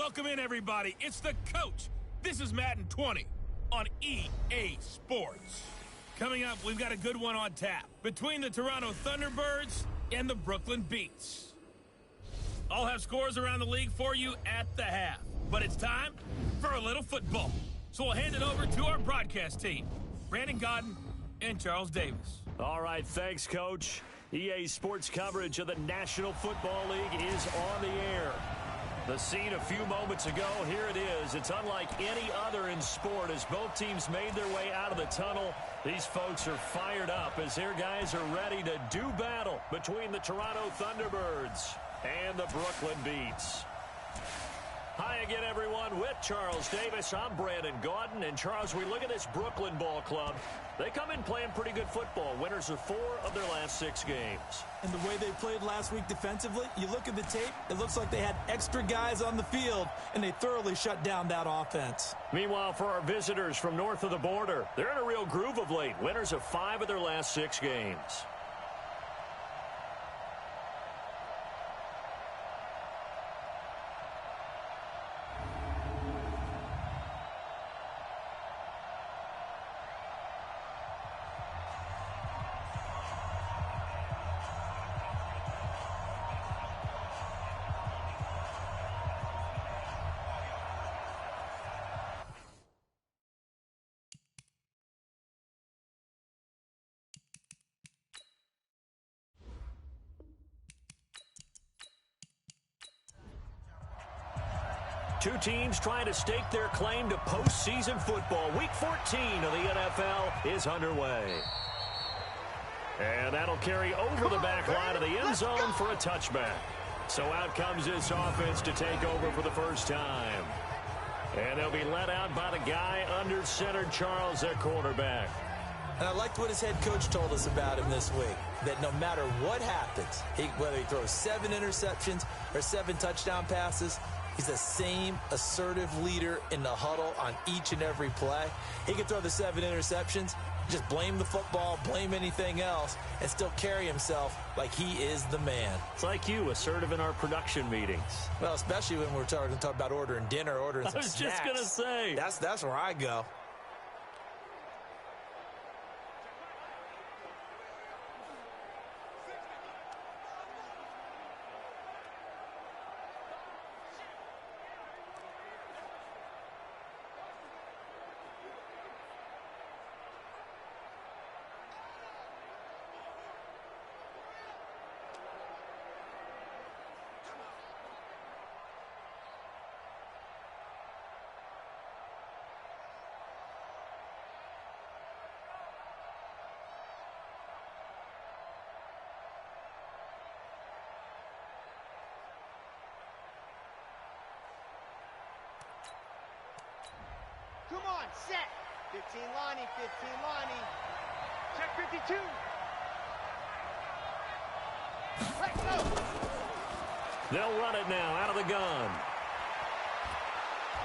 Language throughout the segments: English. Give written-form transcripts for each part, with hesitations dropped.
Welcome in, everybody. It's the coach. This is Madden 20 on EA Sports. Coming up, we've got a good one on tap between the Toronto Thunderbirds and the Brooklyn Beats. I'll have scores around the league for you at the half. But it's time for a little football. So we'll hand it over to our broadcast team, Brandon Godden and Charles Davis. All right, thanks, Coach. EA Sports coverage of the National Football League is on the air. The scene a few moments ago, here it is. It's unlike any other in sport as both teams made their way out of the tunnel. These folks are fired up as their guys are ready to do battle between the Toronto Thunderbirds and the Brooklyn Beats. Hi again, everyone. With Charles Davis, I'm Brandon Godden. And, Charles, we look at this Brooklyn ball club. They come in playing pretty good football. Winners of 4 of their last 6 games. And the way they played last week defensively, you look at the tape, it looks like they had extra guys on the field, and they thoroughly shut down that offense. Meanwhile, for our visitors from north of the border, they're in a real groove of late. Winners of 5 of their last 6 games. Two teams trying to stake their claim to postseason football. Week 14 of the NFL is underway. And that'll carry over the back line of the end zone for a touchback. So out comes this offense to take over for the first time. And they'll be led out by the guy under center, Charles, their quarterback. And I liked what his head coach told us about him this week, that no matter what happens, whether he throws 7 interceptions or 7 touchdown passes, he's the same assertive leader in the huddle on each and every play. He can throw the 7 interceptions, just blame the football, blame anything else, and still carry himself like he is the man. It's like you, assertive in our production meetings. Well, especially when we're talking about ordering dinner, ordering some snacks. I was just going to say. That's where I go. Come on, set. 15 Lonnie, 15 Lonnie. Check 52. Let's go. They'll run it now out of the gun.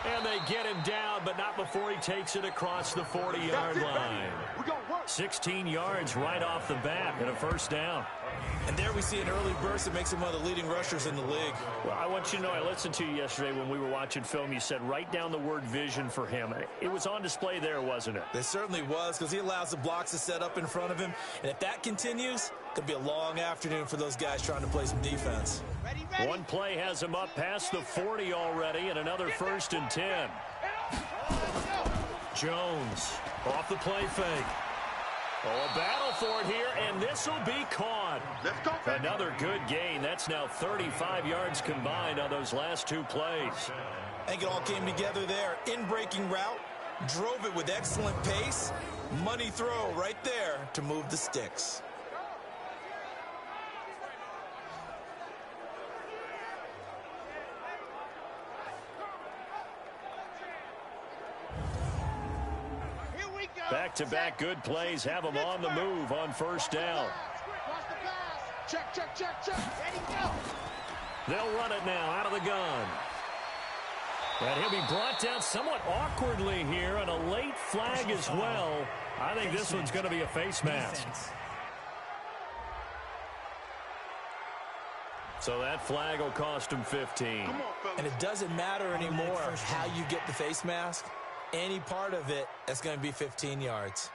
And they get him down, but not before he takes it across the 40-yard line. 16 yards right off the bat and a first down. And there we see an early burst that makes him one of the leading rushers in the league. Well, I want you to know, I listened to you yesterday when we were watching film. You said write down the word vision for him. It was on display there, wasn't it? It certainly was, because he allows the blocks to set up in front of him. And if that continues, it could be a long afternoon for those guys trying to play some defense. Ready. One play has him up past the 40 already, and another 1st and 10. Jones off the play fake. Oh, a battle for it here, and this will be caught. Another good gain. That's now 35 yards combined on those last 2 plays. I think it all came together there. In-breaking route, drove it with excellent pace. Money throw right there to move the sticks. Back-to-back good plays have them on the move on first down. Check. Ready, go. They'll run it now out of the gun. And he'll be brought down somewhat awkwardly here, and a late flag as well. I think this one's going to be a face mask. So that flag will cost him 15. And it doesn't matter anymore how you get the face mask. Any part of it, that's going to be 15 yards.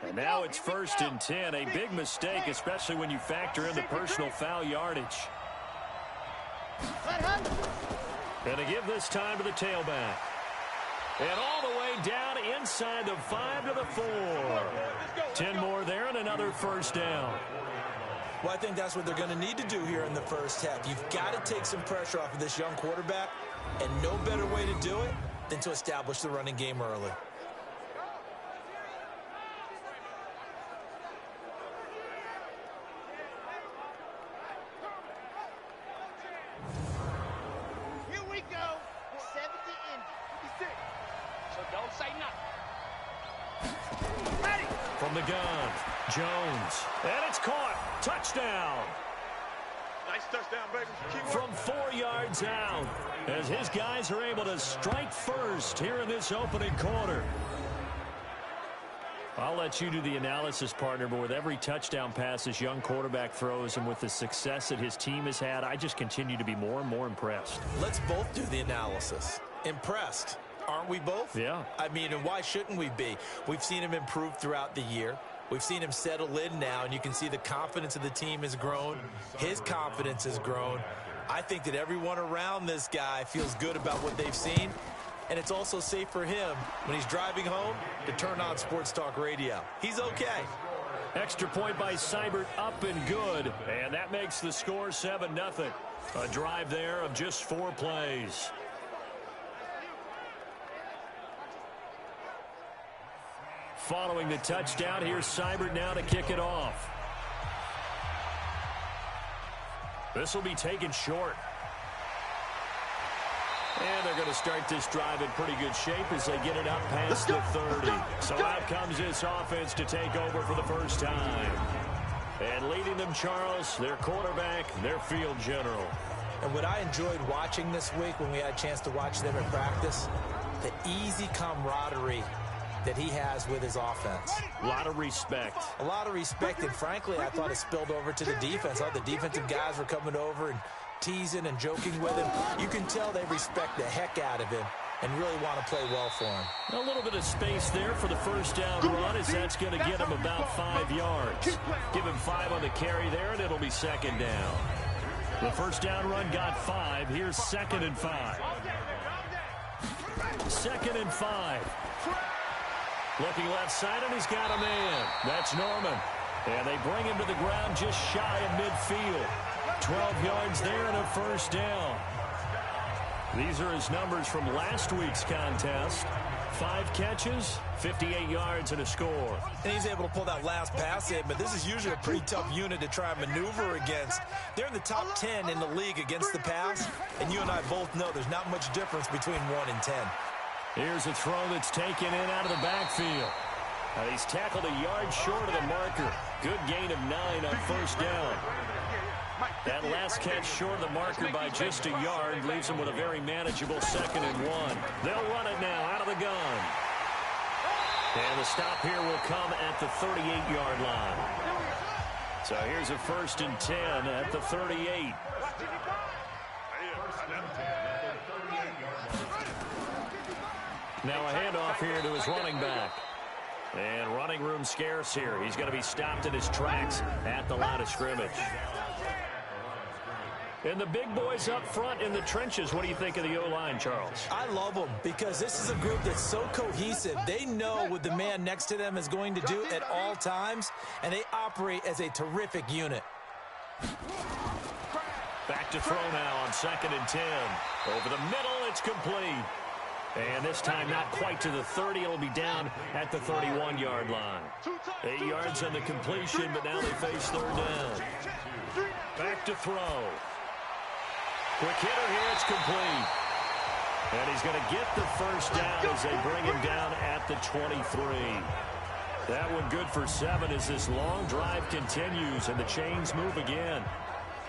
And now it's 1st and 10. A big mistake, especially when you factor in the personal foul yardage. And to give this time to the tailback. And all the way down inside the 5 to the 4. 10 more there and another first down. Well, I think that's what they're going to need to do here in the first half. You've got to take some pressure off of this young quarterback, and no better way to do it than to establish the running game early. Here we go. 70 in. 56. So don't say nothing. Ready. From the gun, Jones. And it's caught. Touchdown. Nice touchdown, baby. From 4 yards out, as his guys are able to strike first here in this opening quarter. I'll let you do the analysis, partner, but with every touchdown pass this young quarterback throws and with the success that his team has had, I just continue to be more and more impressed. Let's both do the analysis. Impressed. Aren't we both? Yeah. I mean, and why shouldn't we be? We've seen him improve throughout the year. We've seen him settle in now, and you can see the confidence of the team has grown. His confidence has grown. I think that everyone around this guy feels good about what they've seen, and it's also safe for him when he's driving home to turn on Sports Talk Radio. He's okay. Extra point by Seibert, up and good, and that makes the score 7-0. A drive there of just 4 plays. Following the touchdown, here's Seibert now to kick it off. This will be taken short. And they're going to start this drive in pretty good shape as they get it up past the 30. So out comes this offense to take over for the first time. And leading them, Charles, their quarterback, their field general. And what I enjoyed watching this week when we had a chance to watch them in practice, the easy camaraderie that he has with his offense. A lot of respect. A lot of respect, and frankly, I thought it spilled over to the defense. I thought the defensive guys were coming over and teasing and joking with him. You can tell they respect the heck out of him and really want to play well for him. A little bit of space there for the first down run, as that's going to get him about 5 yards. Give him 5 on the carry there, and it'll be second down. The first down run got 5. Here's 2nd and 5. 2nd and 5. Looking left side, and he's got a man. That's Norman. And they bring him to the ground just shy of midfield. 12 yards there and a first down. These are his numbers from last week's contest. 5 catches, 58 yards, and a score. And he's able to pull that last pass in, but this is usually a pretty tough unit to try and maneuver against. They're in the top 10 in the league against the pass, and you and I both know there's not much difference between 1 and 10. Here's a throw that's taken in out of the backfield. He's tackled a yard short of the marker. Good gain of 9 on first down. That last catch short of the marker by just a yard leaves him with a very manageable 2nd and 1. They'll run it now out of the gun. And the stop here will come at the 38-yard line. So here's a 1st and 10 at the 38. Now a handoff here to his running back. And running room scarce here. He's going to be stopped in his tracks at the line of scrimmage. And the big boys up front in the trenches, what do you think of the O-line, Charles? I love them because this is a group that's so cohesive. They know what the man next to them is going to do at all times, and they operate as a terrific unit. Back to throw now on 2nd and 10. Over the middle, it's complete. And this time not quite to the 30. It'll be down at the 31-yard line. 8 yards on the completion, but now they face 3rd down. Back to throw. Quick hitter here, it's complete. And he's going to get the first down as they bring him down at the 23. That one good for 7 as this long drive continues and the chains move again.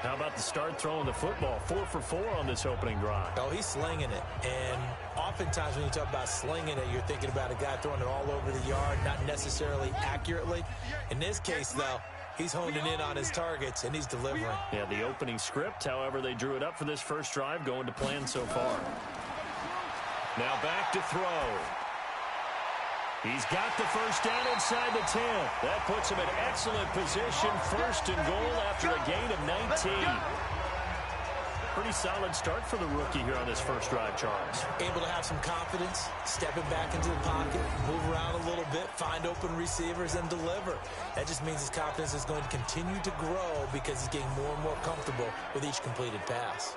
How about the start throwing the football? 4 for 4 on this opening drive. Oh, he's slinging it. And oftentimes when you talk about slinging it, you're thinking about a guy throwing it all over the yard, not necessarily accurately. In this case, though, He's honing in on his targets, and he's delivering. Yeah, the opening script, however they drew it up for this first drive, going to plan so far. Now back to throw. He's got the first down inside the 10. That puts him in excellent position, first and goal after a gain of 19. Pretty solid start for the rookie here on this first drive, Charles. Able to have some confidence, stepping back into the pocket, move around a little bit, find open receivers, and deliver. That just means his confidence is going to continue to grow because he's getting more and more comfortable with each completed pass.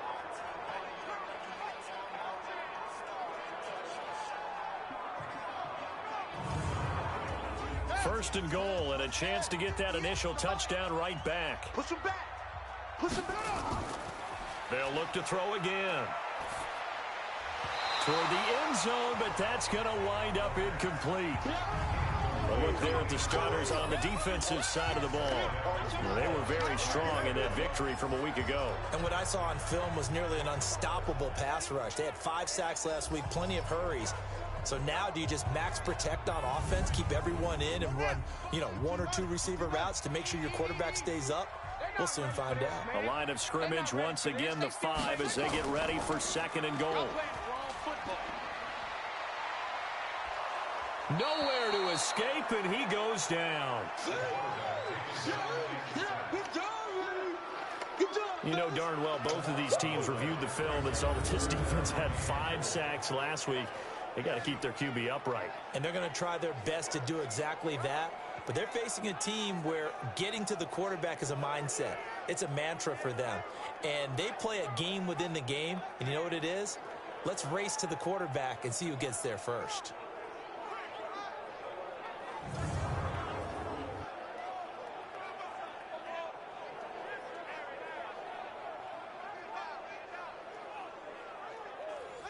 First and goal, and a chance to get that initial touchdown right back. Push him back. Push him back. They'll look to throw again. Toward the end zone, but that's going to wind up incomplete. A look there at the starters on the defensive side of the ball. They were very strong in that victory from a week ago. And what I saw on film was nearly an unstoppable pass rush. They had 5 sacks last week, plenty of hurries. So now do you just max protect on offense, keep everyone in, and run, 1 or 2 receiver routes to make sure your quarterback stays up? We'll soon find out. A line of scrimmage once again, the 5 as they get ready for second and goal. Nowhere to escape, and he goes down. You know darn well both of these teams reviewed the film and saw that this defense had 5 sacks last week. They got to keep their QB upright. And they're going to try their best to do exactly that. But they're facing a team where getting to the quarterback is a mindset. It's a mantra for them. And they play a game within the game. And you know what it is? Let's race to the quarterback and see who gets there first.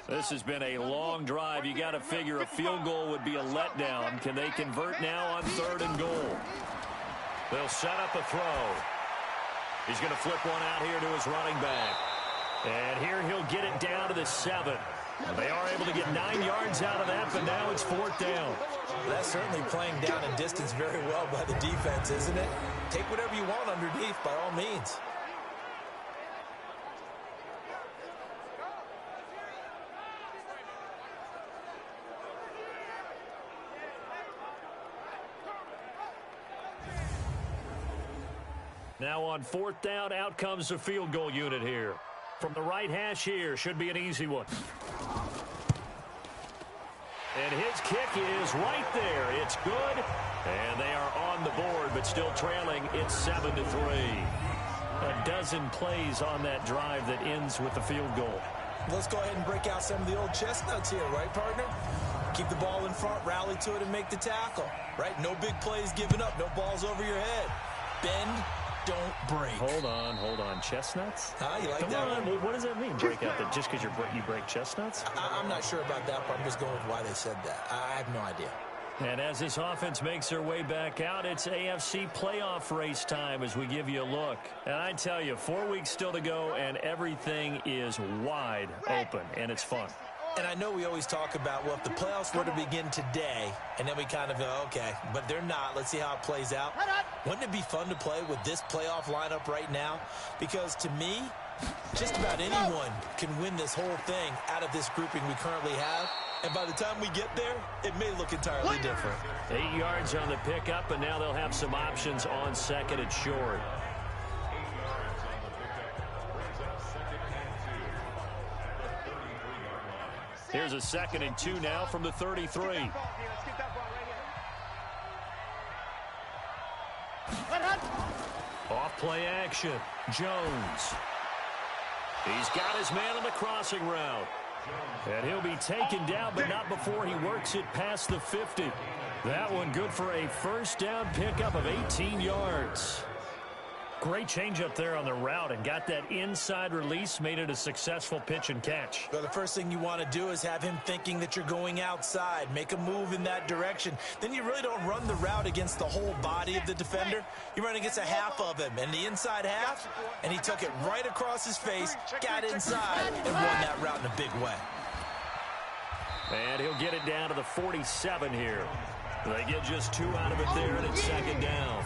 This has been a long drive. You got to figure a field goal would be a letdown. Can they convert now on third and goal? They'll set up a throw. He's going to flip one out here to his running back. And here he'll get it down to the 7. They are able to get 9 yards out of that, but now it's 4th down. That's certainly playing down a distance very well by the defense, isn't it? Take whatever you want underneath by all means. Now on 4th down, out comes the field goal unit here. From the right hash here, should be an easy one. And his kick is right there. It's good. And they are on the board, but still trailing. It's 7-3. A dozen plays on that drive that ends with the field goal. Let's go ahead and break out some of the old chestnuts here, right, partner? Keep the ball in front, rally to it, and make the tackle, right? No big plays given up, no balls over your head. Bend, don't break. Hold on. Chestnuts? You like Come that on. one? What does that mean, break out? That just because you break chestnuts? I'm not sure about that, but I'm just going with why they said that. I have no idea. And as this offense makes their way back out, it's AFC playoff race time as we give you a look. And I tell you, 4 weeks still to go, and everything is wide open, and it's fun. And I know we always talk about, well, if the playoffs were to begin today, and then we kind of go, okay, but they're not. Let's see how it plays out. Wouldn't it be fun to play with this playoff lineup right now? Because to me, just about anyone can win this whole thing out of this grouping we currently have. And by the time we get there, it may look entirely different. 8 yards on the pickup, and now they'll have some options on second and short. Here's a 2nd and 2 now from the 33. Off play action. Jones. He's got his man on the crossing route. And he'll be taken down, but not before he works it past the 50. That one good for a first down pickup of 18 yards. Great change up there on the route and got that inside release, made it a successful pitch and catch. Well, the first thing you want to do is have him thinking that you're going outside, make a move in that direction. Then you really don't run the route against the whole body of the defender. You run against a half of him, and the inside half, and he took it right across his face, got inside, and won that route in a big way. And he'll get it down to the 47 here. They get just 2 out of it there, and it's 2nd down.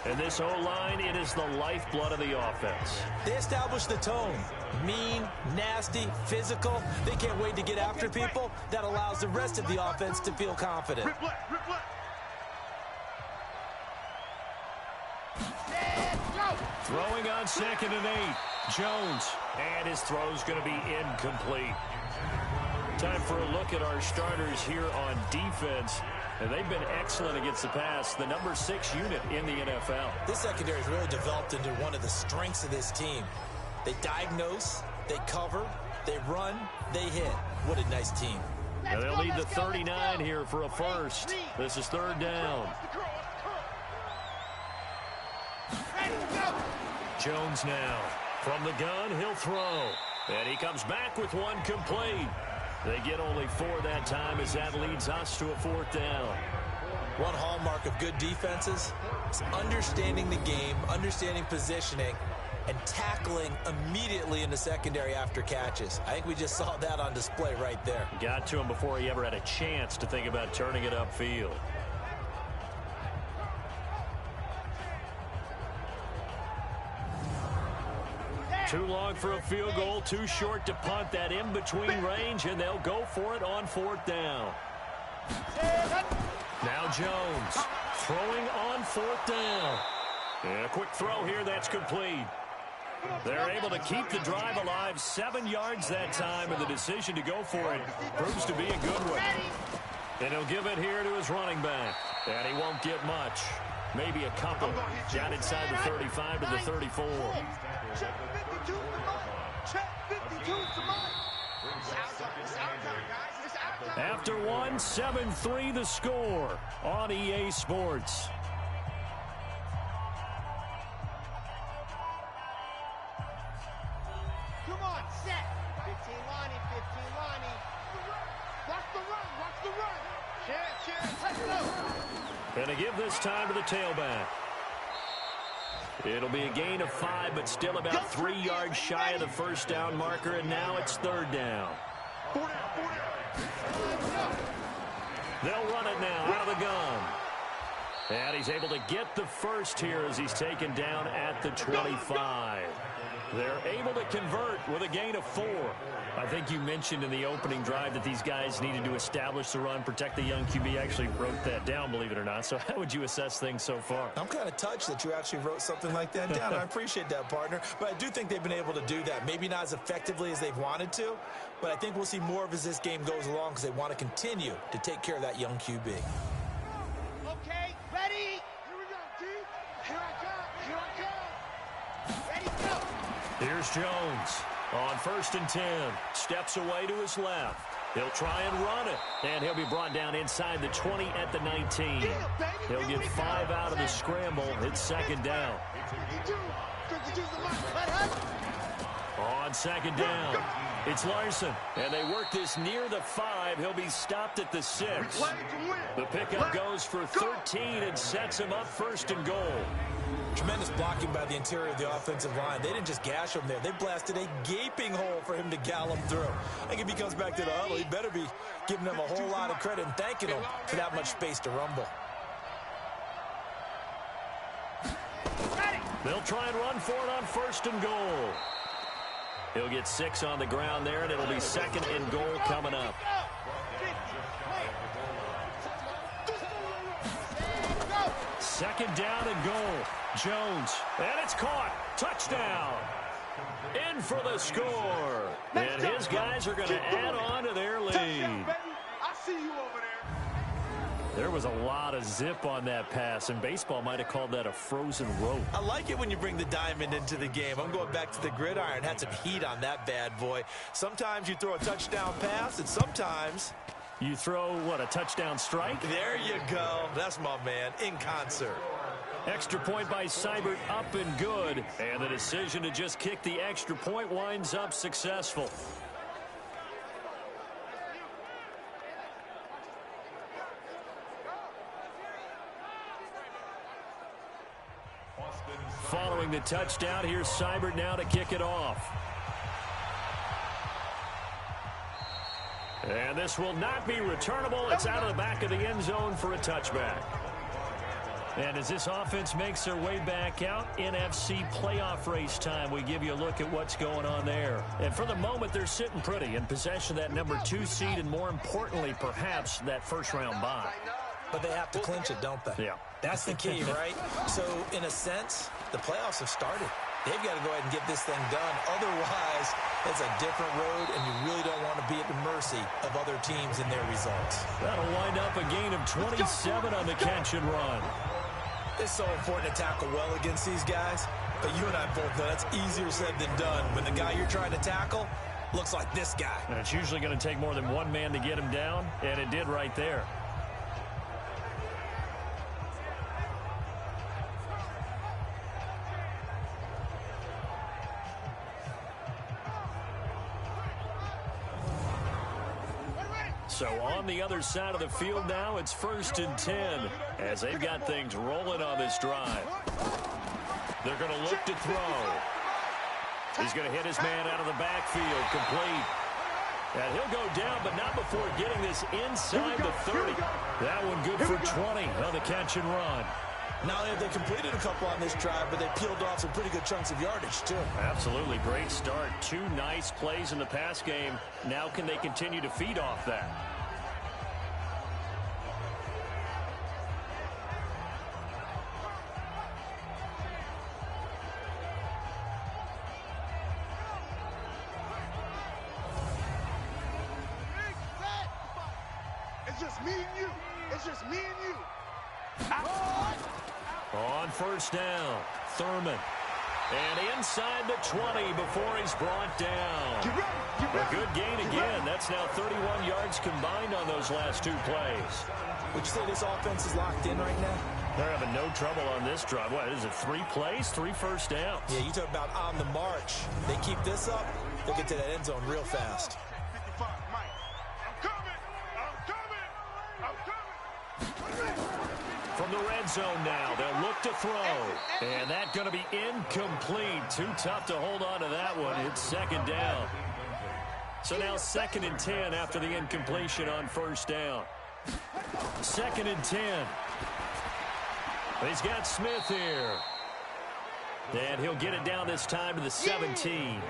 And this O-line, it is the lifeblood of the offense. They establish the tone. Mean, nasty, physical. They can't wait to get after people. That allows the rest of the offense to feel confident. Rip left, rip left. Throwing on 2nd and 8. Jones. And his throw's going to be incomplete. Time for a look at our starters here on defense. And they've been excellent against the pass, the number 6 unit in the NFL. This secondary has really developed into one of the strengths of this team. They diagnose, they cover, they run, they hit. What a nice team. And they'll need the 39 here for a first. This is 3rd down. Jones now. From the gun, he'll throw. And he comes back with one complete. They get only 4 that time as that leads us to a 4th down. One hallmark of good defenses is understanding the game, understanding positioning, and tackling immediately in the secondary after catches. I think we just saw that on display right there. Got to him before he ever had a chance to think about turning it upfield. Too long for a field goal, too short to punt. That in-between range, and they'll go for it on 4th down. Now Jones throwing on 4th down. And a quick throw here, that's complete. They're able to keep the drive alive, 7 yards that time, and the decision to go for it proves to be a good one. And he'll give it here to his running back. And he won't get much. Maybe a couple. Down inside the 35 to the 34. Check 52 to mine. Check 52 to mine. It's outside. It's outside, guys. It's outside. After one, 7-3 the score on EA Sports. Come on, set. 15 Lonnie, 15 Lonnie. Watch the run. Watch the run. Cheer, let's go. And to give this time to the tailback. It'll be a gain of 5, but still about 3 yards shy of the 1st down marker, and now it's 3rd down. 4 down, 4 down. They'll run it now out of the gun. And he's able to get the first here as he's taken down at the 25. They're able to convert with a gain of 4. I think you mentioned in the opening drive that these guys needed to establish the run, protect the young QB. I actually wrote that down, believe it or not. So how would you assess things so far? I'm kind of touched that you actually wrote something like that down. I appreciate that, partner. But I do think they've been able to do that. Maybe not as effectively as they've wanted to, but I think we'll see more of as this game goes along because they want to continue to take care of that young QB. Okay, ready? Here we go, T. Here I come. Here I come. Ready, go. Here's Jones on 1st and 10. Steps away to his left. He'll try and run it. And he'll be brought down inside the 20 at the 19. He'll get 5 out of the scramble. It's 2nd down. 52. 52's the line. On 2nd down, it's Larson. And they work this near the 5. He'll be stopped at the 6. The pickup goes for 13 and sets him up 1st and goal. Tremendous blocking by the interior of the offensive line. They didn't just gash him there. They blasted a gaping hole for him to gallop through. I think if he comes back to the huddle, he better be giving them a whole lot of credit and thanking them for that much space to rumble. They'll try and run for it on 1st and goal. He'll get 6 on the ground there, and it'll be 2nd and goal coming up. 2nd down and goal. Jones, and it's caught. Touchdown. In for the score. And his guys are going to add on to their lead. I see you over there. There was a lot of zip on that pass, and baseball might have called that a frozen rope. I like it when you bring the diamond into the game. I'm going back to the gridiron. Had some heat on that bad boy. Sometimes you throw a touchdown pass, and sometimes you throw, what, a touchdown strike? There you go. That's my man, in concert. Extra point by Seibert, up and good. And the decision to just kick the extra point winds up successful. Following the touchdown, here's Seibert now to kick it off. And this will not be returnable. It's out of the back of the end zone for a touchback. And as this offense makes their way back out, NFC playoff race time, we give you a look at what's going on there. And for the moment, they're sitting pretty in possession of that number 2 seed and, more importantly, perhaps that first-round bye. But they have to clinch it, don't they? Yeah. That's the key, right? So, in a sense, the playoffs have started. They've got to go ahead and get this thing done. Otherwise, it's a different road, and you really don't want to be at the mercy of other teams and their results. That'll wind up a gain of 27 on the catch and run. It's so important to tackle well against these guys, but you and I both know that's easier said than done when the guy you're trying to tackle looks like this guy. And it's usually going to take more than one man to get him down, and it did right there. So on the other side of the field now, it's 1st and 10 as they've got things rolling on this drive. They're going to look to throw. He's going to hit his man out of the backfield, complete. And he'll go down, but not before getting this inside the 30. That one good for 20 on the catch and run. Not only have they completed a couple on this drive, but they peeled off some pretty good chunks of yardage, too. Absolutely. Great start. 2 nice plays in the pass game. Now can they continue to feed off that? It's just me and you. It's just me and you. On 1st down, Thurman. And inside the 20 before he's brought down. A good gain again. That's now 31 yards combined on those last 2 plays. Would you say this offense is locked in right now? They're having no trouble on this drive. What is it, 3 plays, 3 first downs? Yeah, you talk about on the march. They keep this up, they'll get to that end zone real fast. From the red zone now, they'll look to throw. And that's going to be incomplete. Too tough to hold on to that one. It's 2nd down. So now 2nd and 10 after the incompletion on 1st down. 2nd and 10. He's got Smith here. And he'll get it down this time to the 17.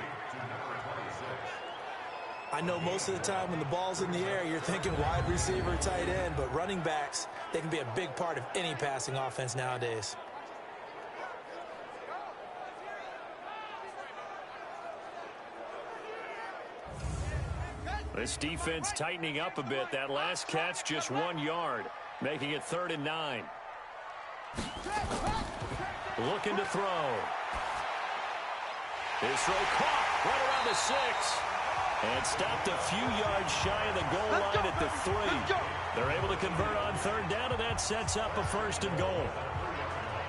I know most of the time when the ball's in the air, you're thinking wide receiver, tight end, but running backs, they can be a big part of any passing offense nowadays. This defense tightening up a bit. That last catch just 1 yard, making it 3rd and 9. Looking to throw. His throw caught right around the 6. And stopped a few yards shy of the goal line at the 3. They're able to convert on 3rd down, and that sets up a 1st and goal.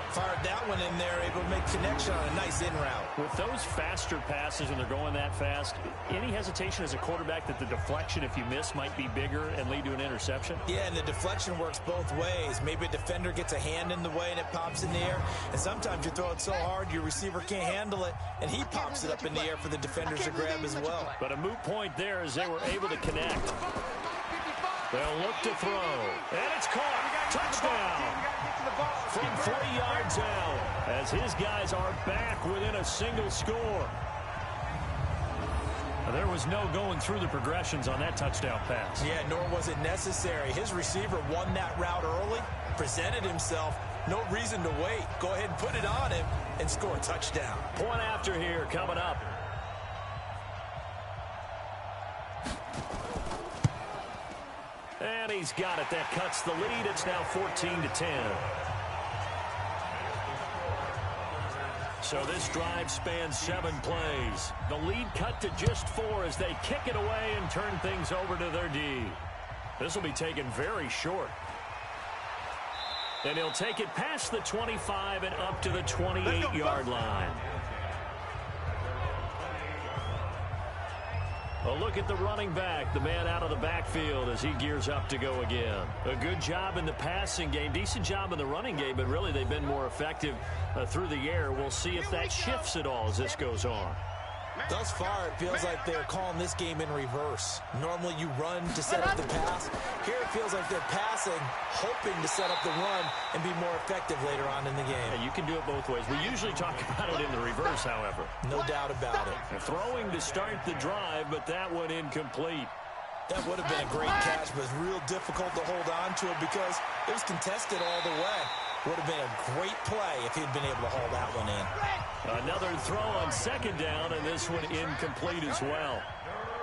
Fired that one in there, able to make connection on a nice in route. With those faster passes and they're going that fast, any hesitation as a quarterback that the deflection, if you miss, might be bigger and lead to an interception? Yeah, and the deflection works both ways. Maybe a defender gets a hand in the way and it pops in the air. And sometimes you throw it so hard your receiver can't handle it, and he pops it up in the air for the defenders to grab as well. But a moot point there as they were able to connect. They'll look to throw. And it's caught. Touchdown. From 40 yards out, as his guys are back within a single score. There was no going through the progressions on that touchdown pass. Yeah, nor was it necessary. His receiver won that route early, presented himself. No reason to wait. Go ahead and put it on him and score a touchdown. Point after here coming up. And he's got it. That cuts the lead. It's now 14-10. So this drive spans 7 plays. The lead cut to just 4 as they kick it away and turn things over to their D. This will be taken very short. And he'll take it past the 25 and up to the 28-yard line. A look at the running back, the man out of the backfield as he gears up to go again. A good job in the passing game, decent job in the running game, but really they've been more effective through the air. We'll see if that shifts at all as this goes on. Thus far, it feels like they're calling this game in reverse. Normally you run to set up the pass. Here feels like they're passing, hoping to set up the run and be more effective later on in the game. Yeah, you can do it both ways. We usually talk about it in the reverse, however. No doubt about it. Throwing to start the drive, but that one incomplete. That would have been a great catch, but it's real difficult to hold on to it because it was contested all the way. Would have been a great play if he'd been able to haul that one in. Another throw on second down, and this one incomplete as well.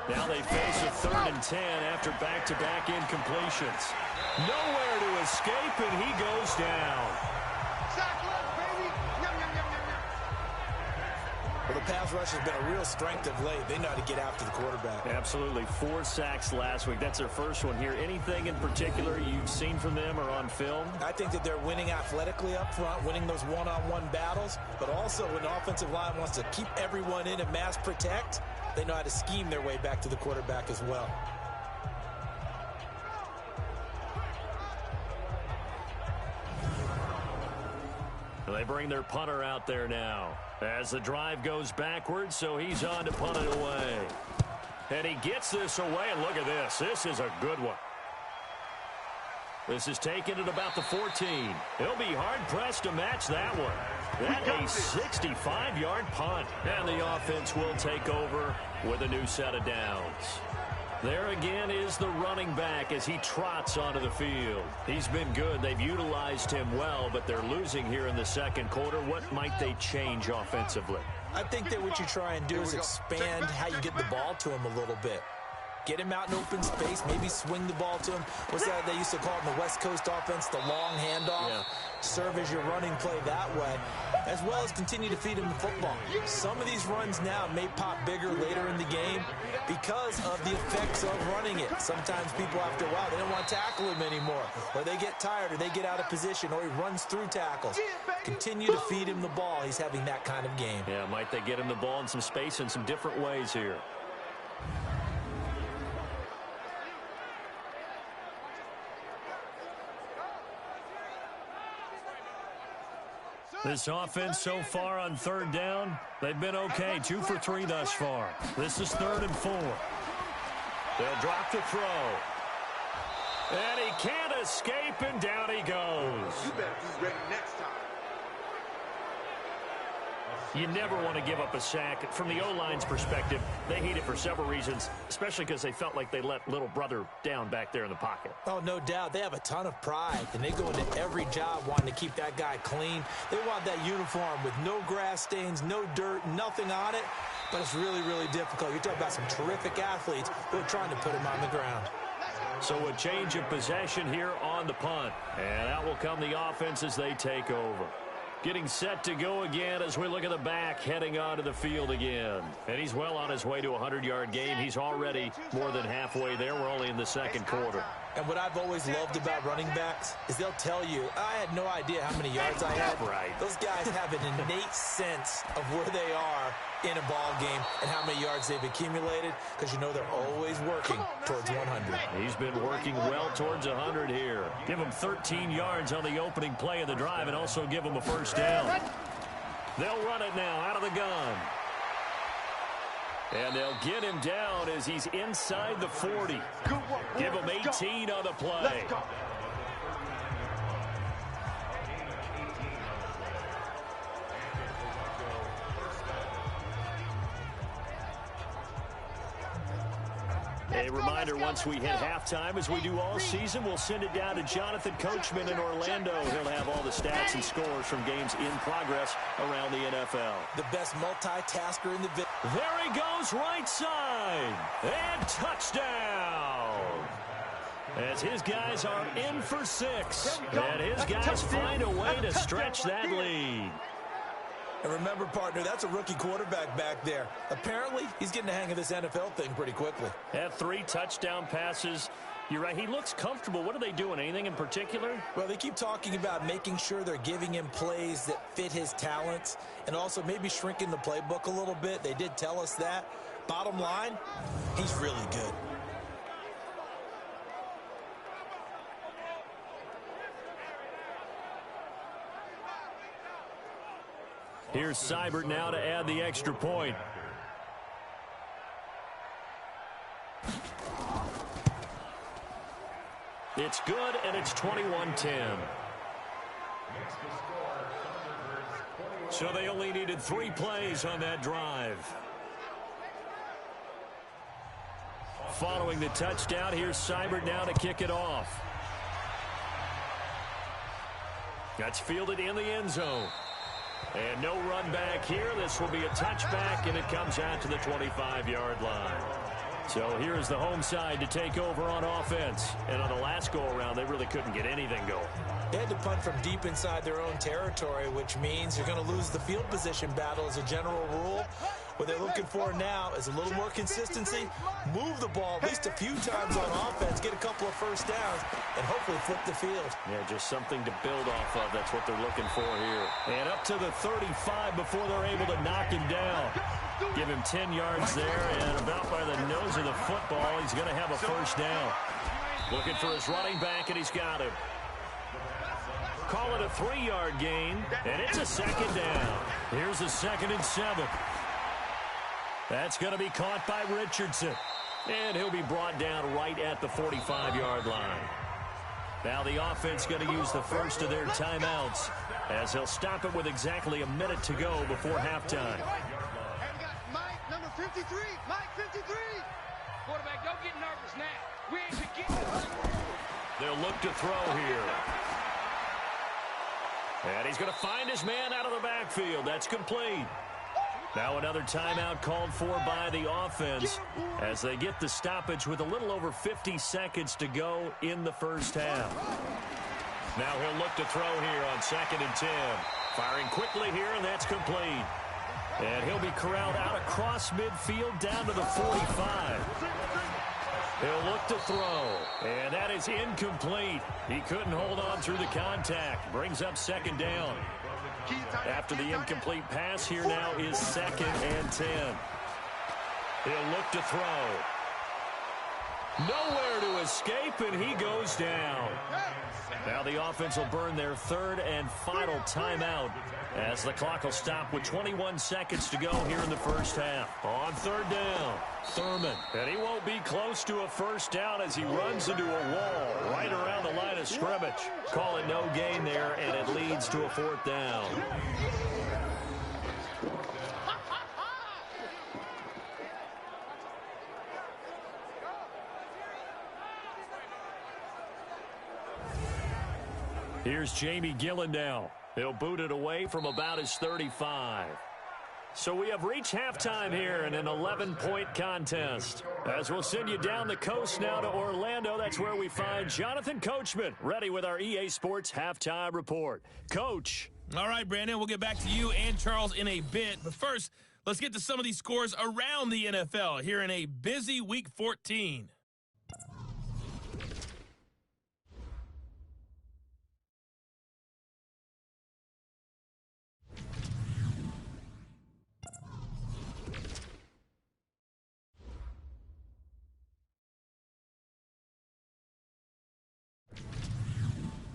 Now they face a 3rd and 10 after back-to-back incompletions. Nowhere to escape, and he goes down. Sack left, baby. Yum, yum, yum, yum, yum. Well, the pass rush has been a real strength of late. They know how to get after the quarterback. Absolutely. 4 sacks last week. That's their first one here. Anything in particular you've seen from them or on film? I think that they're winning athletically up front, winning those one-on-one battles, but also when the offensive line wants to keep everyone in and mass protect, they know how to scheme their way back to the quarterback as well. They bring their punter out there now as the drive goes backwards, so he's on to punt it away. And he gets this away, and look at this. This is a good one. This is taken at about the 14. He'll be hard-pressed to match that one. That's a 65-yard punt. And the offense will take over with a new set of downs. There again is the running back as he trots onto the field. He's been good. They've utilized him well, but they're losing here in the second quarter. What might they change offensively? I think that what you try and do is expand how you get the ball to him a little bit. Get him out in open space, maybe swing the ball to him. What's that they used to call it in the West Coast offense, the long handoff? Yeah. Serve as your running play that way, as well as continue to feed him the football. Some of these runs now may pop bigger later in the game because of the effects of running it. Sometimes people, after a while, they don't want to tackle him anymore, or they get tired, or they get out of position, or he runs through tackles. Continue to feed him the ball. He's having that kind of game. Yeah, might they get him the ball in some space in some different ways here. This offense so far on 3rd down, they've been okay. 2 for 3 thus far. This is 3rd and 4. They'll drop the throw. And he can't escape, and down he goes. You better be ready next time. You never want to give up a sack. From the O-line's perspective, they hate it for several reasons, especially because they felt like they let little brother down back there in the pocket. Oh, no doubt. They have a ton of pride, and they go into every job wanting to keep that guy clean. They want that uniform with no grass stains, no dirt, nothing on it, but it's really, really difficult. You're talking about some terrific athletes who are trying to put him on the ground. So a change of possession here on the punt, and out will come the offense as they take over. Getting set to go again as we look at the back, heading onto the field again. And he's well on his way to a 100-yard game. He's already more than halfway there. We're only in the second quarter. And what I've always loved about running backs is they'll tell you, I had no idea how many yards I had. Right. Those guys have an innate sense of where they are in a ball game and how many yards they've accumulated, because you know they're always working towards 100. He's been working well towards 100 here. Give him 13 yards on the opening play of the drive and also give him a first down. They'll run it now out of the gun. And they'll get him down as he's inside the 40. Give him 18 on the play. A reminder, once we hit halftime, as we do all season, we'll send it down to Jonathan Coachman in Orlando. He'll have all the stats and scores from games in progress around the NFL. The best multitasker in the business. There he goes, right side. And touchdown. As his guys are in for 6. And his guys find a way to stretch that lead. And remember, partner, that's a rookie quarterback back there. Apparently, he's getting the hang of this NFL thing pretty quickly. Had 3 touchdown passes. You're right. He looks comfortable. What are they doing? Anything in particular? Well, they keep talking about making sure they're giving him plays that fit his talents and also maybe shrinking the playbook a little bit. They did tell us that. Bottom line, he's really good. Here's Seibert now to add the extra point. It's good, and it's 21-10. So they only needed 3 plays on that drive. Following the touchdown, here's Seibert now to kick it off. That's fielded in the end zone. And no run back here. This will be a touchback, and it comes out to the 25-yard line. So here's the home side to take over on offense. And on the last go-around, they really couldn't get anything going. They had to punt from deep inside their own territory, which means you're going to lose the field position battle as a general rule. What they're looking for now is a little more consistency, move the ball at least a few times on offense, get a couple of first downs, and hopefully flip the field. Yeah, just something to build off of. That's what they're looking for here. And up to the 35 before they're able to knock him down. Give him 10 yards there, and about by the nose of the football, he's going to have a first down. Looking for his running back, and he's got him. Call it a 3-yard gain, and it's a second down. Here's a 2nd and 7. That's going to be caught by Richardson. And he'll be brought down right at the 45-yard line. Now the offense going to use the first of their timeouts as he'll stop it with exactly a minute to go before halftime. And we got Mike, number 53. Mike, 53. Quarterback, don't get nervous now. We ain't beginning. They'll look to throw here. And he's going to find his man out of the backfield. That's complete. Now another timeout called for by the offense as they get the stoppage with a little over 50 seconds to go in the first half. Now he'll look to throw here on 2nd and 10. Firing quickly here, and that's complete. And he'll be corralled out across midfield down to the 45. He'll look to throw, and that is incomplete. He couldn't hold on through the contact. Brings up 2nd down. After the incomplete pass, here now is 2nd and 10. He'll look to throw. Nowhere to escape, and he goes down. Now the offense will burn their 3rd and final timeout as the clock will stop with 21 seconds to go here in the first half. On 3rd down, Thurman. And he won't be close to a first down as he runs into a wall right around the line of scrimmage. Call it no gain there, and it leads to a 4th down. Here's Jamie Gillen now. He'll boot it away from about his 35. So we have reached halftime here in an 11-point contest. As we'll send you down the coast now to Orlando, that's where we find Jonathan Coachman, ready with our EA Sports Halftime Report. Coach. All right, Brandon, we'll get back to you and Charles in a bit. But first, let's get to some of these scores around the NFL here in a busy Week 14.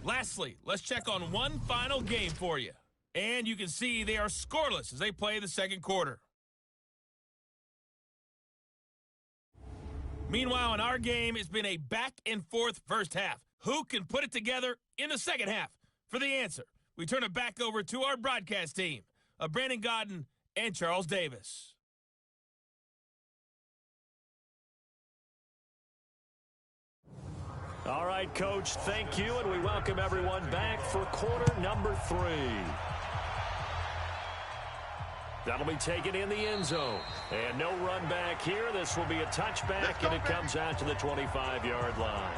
Lastly, let's check on one final game for you. And you can see they are scoreless as they play the second quarter. Meanwhile, in our game, it's been a back-and-forth first half. Who can put it together in the second half? For the answer, we turn it back over to our broadcast team of Brandon Godden and Charles Davis. All right, Coach, thank you, and we welcome everyone back for quarter number 3. That'll be taken in the end zone. And no run back here. This will be a touchback, and it comes out to the 25-yard line.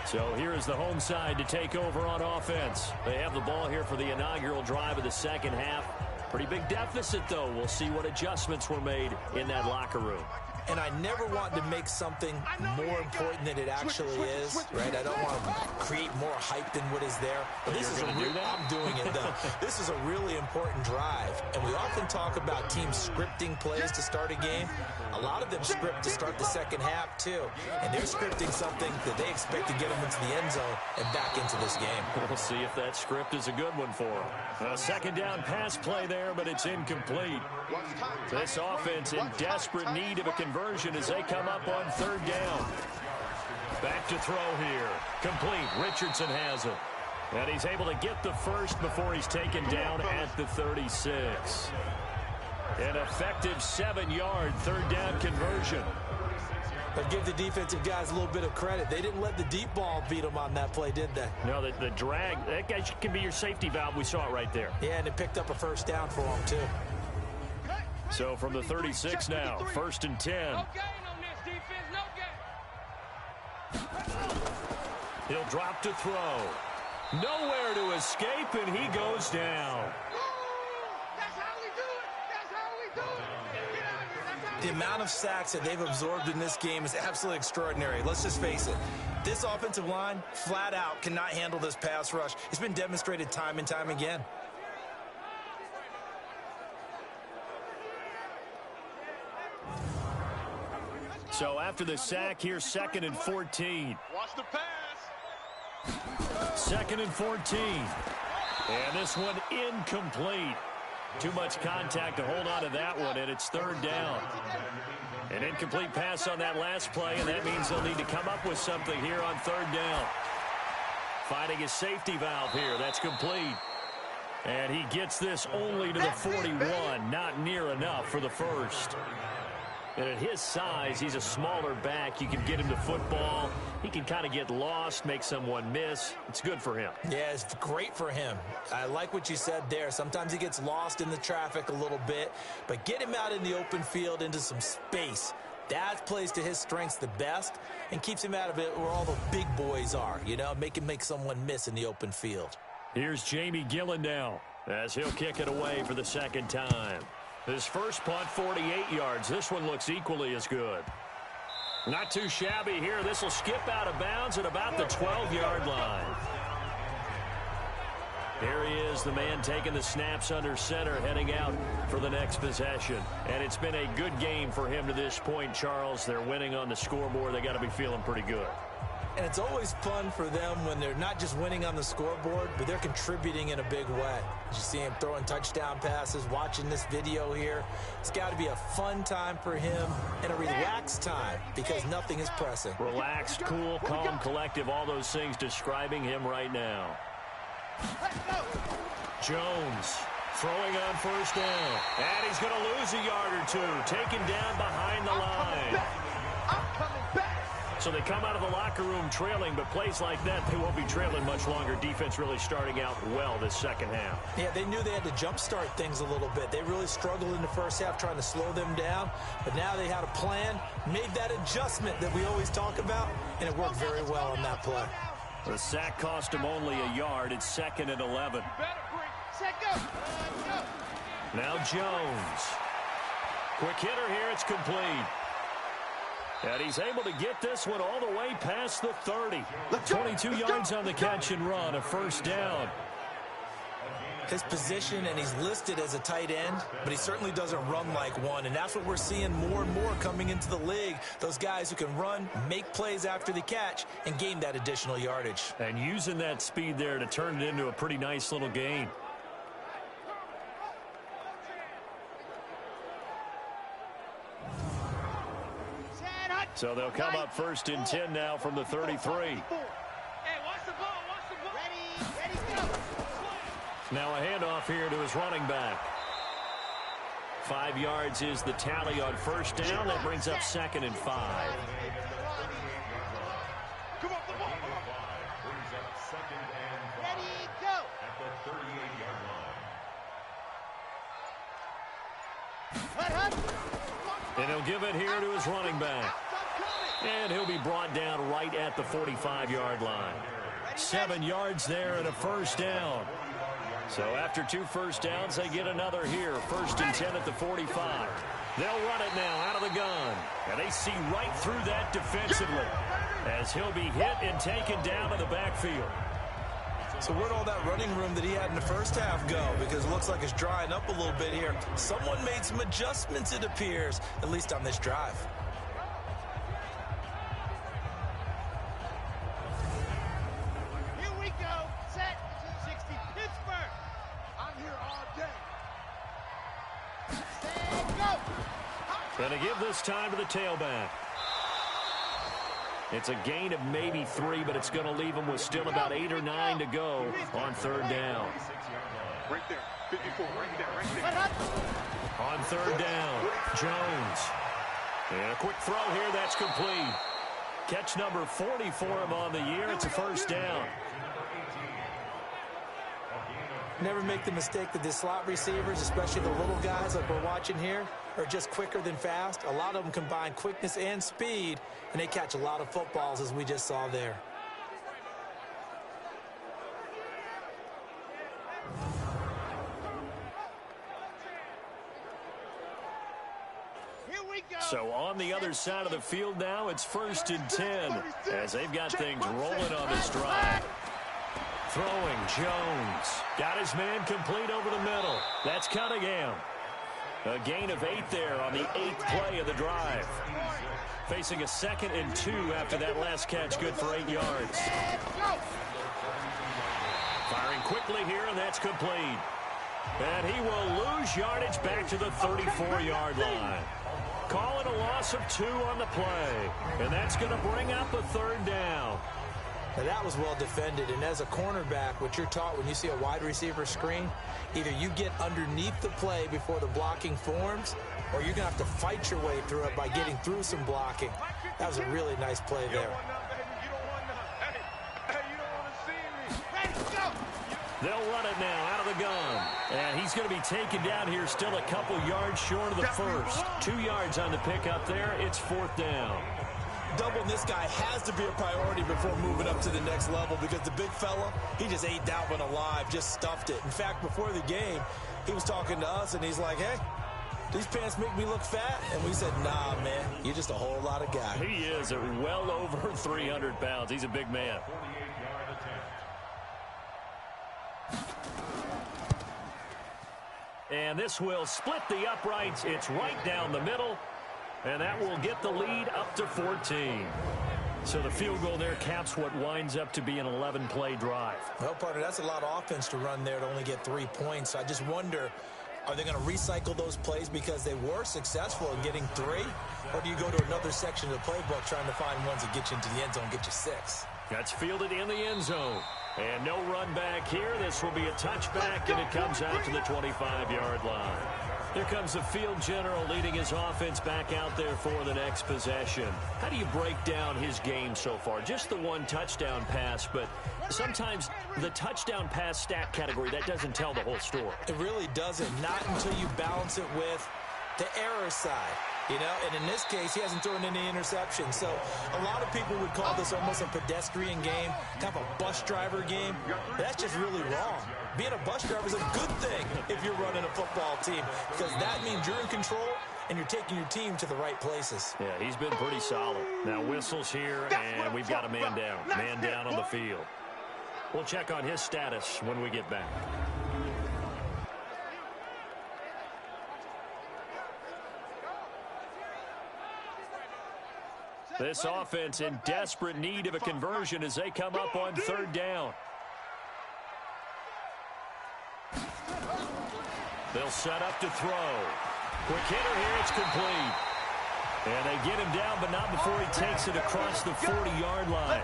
So here is the home side to take over on offense. They have the ball here for the inaugural drive of the second half. Pretty big deficit, though. We'll see what adjustments were made in that locker room. And I never want to make something more important than it actually is, right? I don't want to create more hype than what is there. But this is I'm doing it, though. This is a really important drive. And we often talk about teams scripting plays to start a game. A lot of them script to start the second half, too. And they're scripting something that they expect to get them into the end zone and back into this game. We'll see if that script is a good one for them. A second down pass play there, but it's incomplete. This offense in desperate need of a conversion as they come up on third down. Back to throw here. Complete. Richardson has it. And he's able to get the first before he's taken down at the 36. An effective 7-yard third down conversion. But give the defensive guys a little bit of credit. They didn't let the deep ball beat them on that play, did they? No, the drag, that guy can be your safety valve. We saw it right there. Yeah, and it picked up a first down for them, too. So from the 36 now, 1st and 10. No gain on this defense, no gain. He'll drop to throw. Nowhere to escape, and he goes down. That's how we do it. That's how we do it. Get out here. That's how The amount of sacks that they've absorbed in this game is absolutely extraordinary. Let's just face it. This offensive line, flat out, cannot handle this pass rush. It's been demonstrated time and time again. So after the sack, here's 2nd and 14. Watch the pass. 2nd and 14. And this one incomplete. Too much contact to hold on to that one, and it's 3rd down. An incomplete pass on that last play, and that means they'll need to come up with something here on 3rd down. Finding a safety valve here. That's complete. And he gets this only to the 41. Not near enough for the first. And at his size, he's a smaller back. You can get him to football. He can kind of get lost, make someone miss. It's good for him. Yeah, it's great for him. I like what you said there. Sometimes he gets lost in the traffic a little bit, but get him out in the open field into some space. That plays to his strengths the best and keeps him out of it where all the big boys are, you know, make someone miss in the open field. Here's Jamie Gillen now as he'll kick it away for the 2nd time. His first punt, 48 yards. This one looks equally as good. Not too shabby here. This will skip out of bounds at about the 12-yard line. Here he is, the man taking the snaps under center, heading out for the next possession. And it's been a good game for him to this point, Charles. They're winning on the scoreboard. They got to be feeling pretty good. And it's always fun for them when they're not just winning on the scoreboard, but they're contributing in a big way. You see him throwing touchdown passes, watching this video here. It's got to be a fun time for him and a relaxed time because nothing is pressing. Relaxed, cool, calm, collective, all those things describing him right now. Jones throwing on 1st down. And he's going to lose a yard or two, taken down behind the line. I'm coming back. So they come out of the locker room trailing, but plays like that, they won't be trailing much longer. Defense really starting out well this 2nd half. Yeah, they knew they had to jumpstart things a little bit. They really struggled in the first half trying to slow them down, but now they had a plan, made that adjustment that we always talk about, and it worked very well on that play. The sack cost him only a yard. It's 2nd and 11. Set, go. Now Jones. Quick hitter here. It's complete. And he's able to get this one all the way past the 30. 22 yards on the catch and run, a 1st down. His position, and he's listed as a tight end, but he certainly doesn't run like one, and that's what we're seeing more and more coming into the league. Those guys who can run, make plays after the catch, and gain that additional yardage. And using that speed there to turn it into a pretty nice little gain. So they'll come up 1st and 10 now from the 33. Hey, watch the ball, watch the ball. Ready, go. Now a handoff here to his running back. 5 yards is the tally on 1st down. That brings up 2nd and 5. Come on, the ball. Ready, go. At the 38-yard line. Hut. And he'll give it here to his running back. And he'll be brought down right at the 45-yard line. 7 yards there and a 1st down. So after 2 first downs, they get another here. 1st and 10 at the 45. They'll run it now out of the gun. And they see right through that defensively as he'll be hit and taken down to the backfield. So where'd all that running room that he had in the first half go? Because it looks like it's drying up a little bit here. Someone made some adjustments, it appears, at least on this drive. Here we go. Set. 60 Pittsburgh. I'm here all day. Set, go. Going to give this time to the tailback. It's a gain of maybe 3, but it's going to leave them with still about 8 or 9 to go on third down. Right there, 54, right there. On third down, Jones. And a quick throw here, that's complete. Catch number 40 for him on the year. It's a first down. Never make the mistake that the slot receivers, especially the little guys like we're watching here, are just quicker than fast. A lot of them combine quickness and speed, and they catch a lot of footballs, as we just saw there. So on the other side of the field now, it's 1st and 10 as they've got things rolling on this drive. Throwing, Jones. Got his man complete over the middle. That's Cunningham. A gain of 8 there on the 8th play of the drive. Facing a 2nd and 2 after that last catch, good for 8 yards. Firing quickly here, and that's complete. And he will lose yardage back to the 34-yard line. Calling a loss of 2 on the play. And that's going to bring up a third down. Now that was well defended, and as a cornerback, what you're taught when you see a wide receiver screen, either you get underneath the play before the blocking forms, or you're going to have to fight your way through it by getting through some blocking. That was a really nice play there. They'll run it now out of the gun. And he's going to be taken down here still a couple yards short of the first. 2 yards on the pickup there. It's 4th down. Doubling this guy has to be a priority before moving up to the next level, because the big fella, he just ate that one alive, just stuffed it. In fact, before the game, he was talking to us, and he's like, hey, these pants make me look fat. And we said, nah, man, you're just a whole lot of guy. He is well over 300 pounds. He's a big man. And this will split the uprights. It's right down the middle. And that will get the lead up to 14. So the field goal there caps what winds up to be an 11-play drive. Well, partner, that's a lot of offense to run there to only get 3 points. I just wonder, are they going to recycle those plays because they were successful in getting 3? Or do you go to another section of the playbook trying to find ones that get you into the end zone, get you 6? That's fielded in the end zone. And no run back here. This will be a touchback, and it comes out to the 25-yard line. Here comes the field general leading his offense back out there for the next possession. How do you break down his game so far? Just the 1 touchdown pass, but sometimes the touchdown pass stat category, that doesn't tell the whole story. It really doesn't, not until you balance it with the error side. You know, and in this case, he hasn't thrown any interceptions. So a lot of people would call this almost a pedestrian game, kind of a bus driver game. That's just really wrong. Being a bus driver is a good thing if you're running a football team, because that means you're in control and you're taking your team to the right places. Yeah, he's been pretty solid. Now whistles here, and we've got a man down. Man down on the field. We'll check on his status when we get back. This offense in desperate need of a conversion as they come up on third down. They'll set up to throw. Quick hitter here, it's complete. And they get him down, but not before he takes it across the 40-yard line.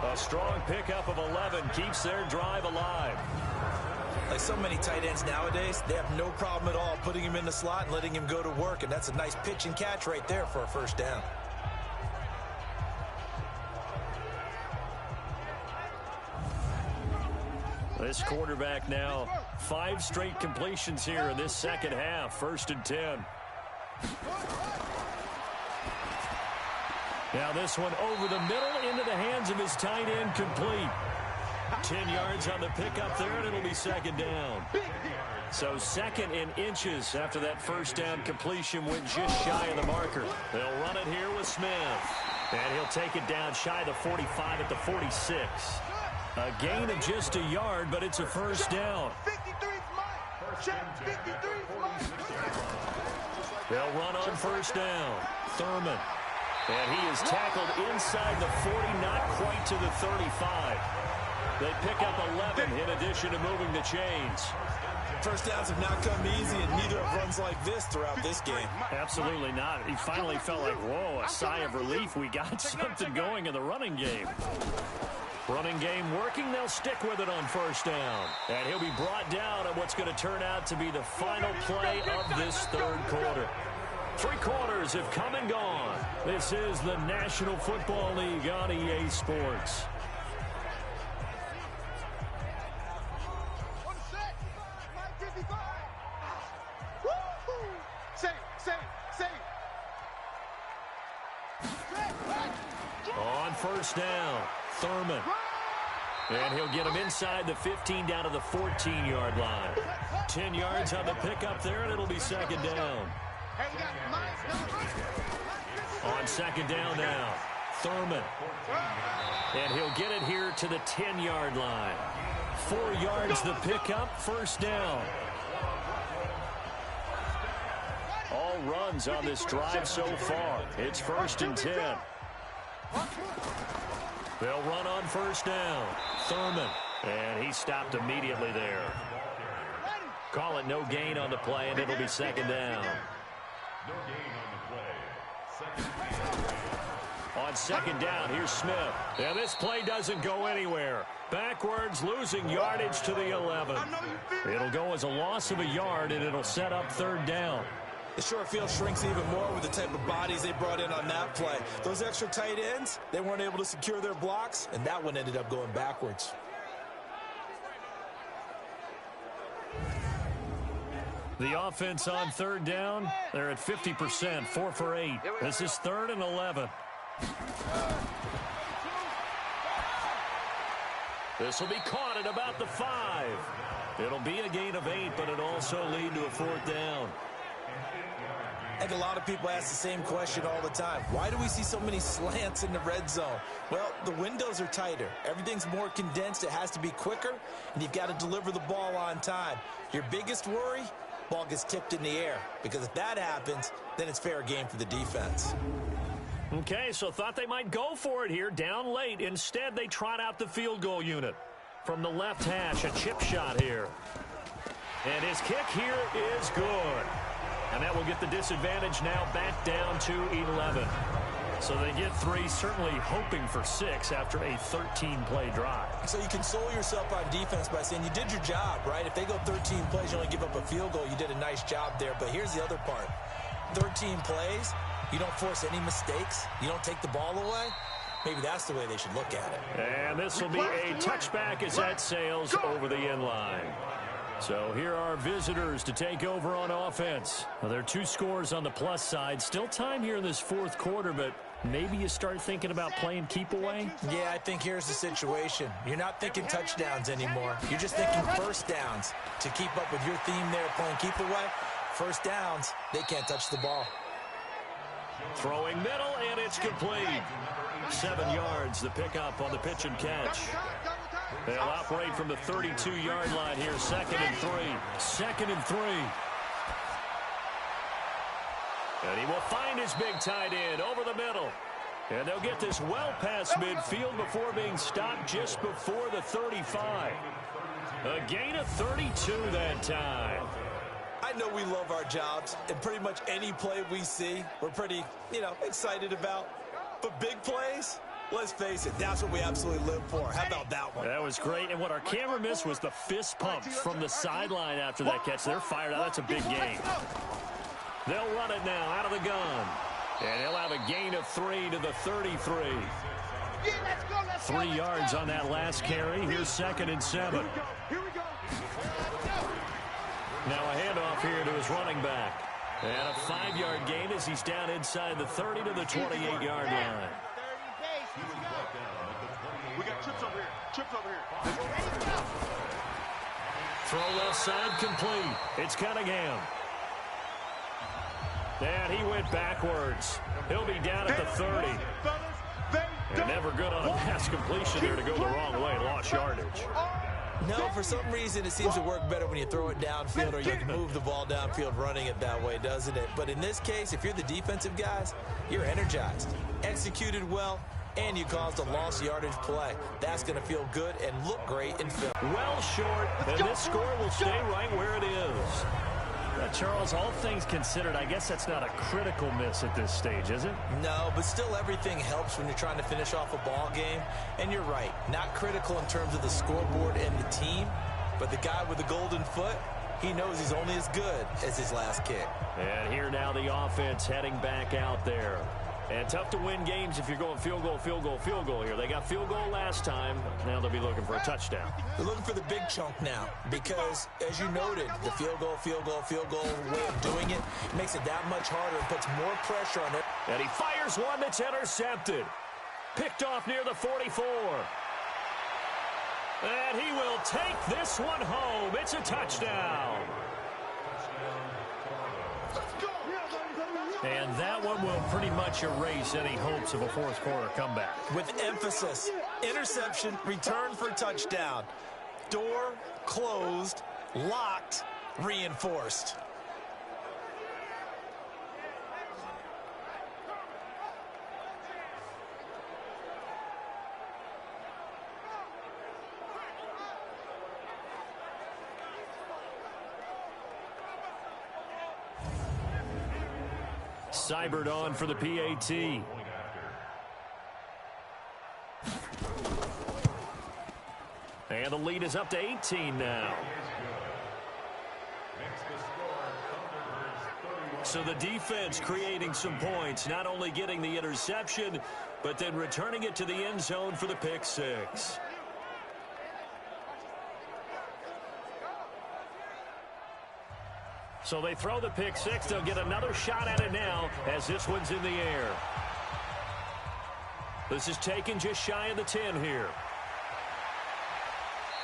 A strong pickup of 11 keeps their drive alive. Like so many tight ends nowadays, they have no problem at all putting him in the slot and letting him go to work, and that's a nice pitch and catch right there for a first down. This quarterback now 5 straight completions here in this second half. 1st and 10. Now this one over the middle into the hands of his tight end, complete. 10 yards on the pickup there, and it'll be 2nd down. So 2nd and inches after that first down completion went just shy of the marker. They'll run it here with Smith. And he'll take it down shy of the 45 at the 46. A gain of just a yard, but it's a first down. They'll run on first down. Thurman. And he is tackled inside the 40, not quite to the 35. They pick up 11 in addition to moving the chains. First downs have not come easy, and neither have runs like this throughout this game. Absolutely not. He finally felt like, whoa, a sigh of relief. We got something going in the running game. Running game working. They'll stick with it on first down. And he'll be brought down at what's going to turn out to be the final play of this third quarter. 3 quarters have come and gone. This is the National Football League on EA Sports. On first down, Thurman. And he'll get him inside the 15 down to the 14-yard line. 10 yards on the pickup there, and it'll be second down. On second down now, Thurman. And he'll get it here to the 10-yard line. 4 yards the pickup, first down. All runs on this drive so far. It's first and 10. They'll run on first down. Thurman. And he stopped immediately there. Call it no gain on the play, and it'll be second down. No gain on the play. Second down. On second down, here's Smith. And this play doesn't go anywhere. Backwards, losing yardage to the 11. It'll go as a loss of a yard, and it'll set up third down. The short field shrinks even more with the type of bodies they brought in on that play. Those extra tight ends, they weren't able to secure their blocks, and that one ended up going backwards. The offense on third down, they're at 50%, 4 for 8. This is 3rd and 11. This will be caught at about the 5. It'll be a gain of 8, but it'll also lead to a 4th down. I think a lot of people ask the same question all the time. Why do we see so many slants in the red zone? Well, the windows are tighter. Everything's more condensed. It has to be quicker, and you've got to deliver the ball on time. Your biggest worry? Ball gets tipped in the air, because if that happens, then it's fair game for the defense. Okay, so thought they might go for it here, down late. Instead, they trot out the field goal unit. From the left hash, a chip shot here. And his kick here is good. And that will get the disadvantage now back down to 11. So they get 3, certainly hoping for 6 after a 13-play drive. So you console yourself on defense by saying you did your job, right? If they go 13 plays, you only give up a field goal, you did a nice job there. But here's the other part. 13 plays, you don't force any mistakes, you don't take the ball away. Maybe that's the way they should look at it. And this will be a touchback as that sails over the end line. So here are visitors to take over on offense. Well, there are 2 scores on the plus side. Still time here in this 4th quarter, but maybe you start thinking about playing keep away? Yeah, I think here's the situation. You're not thinking touchdowns anymore. You're just thinking first downs. To keep up with your theme there, playing keep away, first downs, they can't touch the ball. Throwing middle, and it's complete. 7 yards, the pickup on the pitch and catch. They'll operate from the 32-yard line here, 2nd and 3. 2nd and 3. And he will find his big tight end over the middle. And they'll get this well past midfield before being stopped just before the 35. A gain of 32 that time. I know we love our jobs, and pretty much any play we see, we're pretty, excited about. But big plays, let's face it, that's what we absolutely live for. How about that one? That was great, and what our camera missed was the fist pump from the sideline after that catch. They're fired out. That's a big gain. They'll run it now out of the gun. And he'll have a gain of 3 to the 33. 3 yards on that last carry. Here's 2nd and 7. Now a handoff here to his running back. And a 5-yard gain as he's down inside the 30 to the 28-yard line. We got chips over here. Chips over here. Throw left side complete. It's Cunningham. And he went backwards. He'll be down at the 30. And never good on a pass completion there to go the wrong way. Lost yardage. No, for some reason it seems to work better when you throw it downfield or you can move the ball downfield running it that way, doesn't it? But in this case, if you're the defensive guys, you're energized. Executed well, and you caused a lost yardage play. That's going to feel good and look great in film. Well short, and this score will stay right where it is. Charles, all things considered, I guess that's not a critical miss at this stage, is it? No, but still everything helps when you're trying to finish off a ball game. And you're right, not critical in terms of the scoreboard and the team, but the guy with the golden foot, he knows he's only as good as his last kick. And here now the offense heading back out there. And tough to win games if you're going field goal, field goal, field goal here. They got field goal last time. Now they'll be looking for a touchdown. They're looking for the big chunk now because, as you noted, the field goal way of doing it makes it that much harder and puts more pressure on it. And he fires one that's intercepted. Picked off near the 44. And he will take this one home. It's a touchdown. And that one will pretty much erase any hopes of a fourth quarter comeback. With emphasis, interception, return for touchdown. Door closed, locked, reinforced. Seibert on for the PAT. And the lead is up to 18 now. So the defense creating some points, not only getting the interception, but then returning it to the end zone for the pick six. So they throw the pick six. They'll get another shot at it now as this one's in the air. This is taken just shy of the 10 here.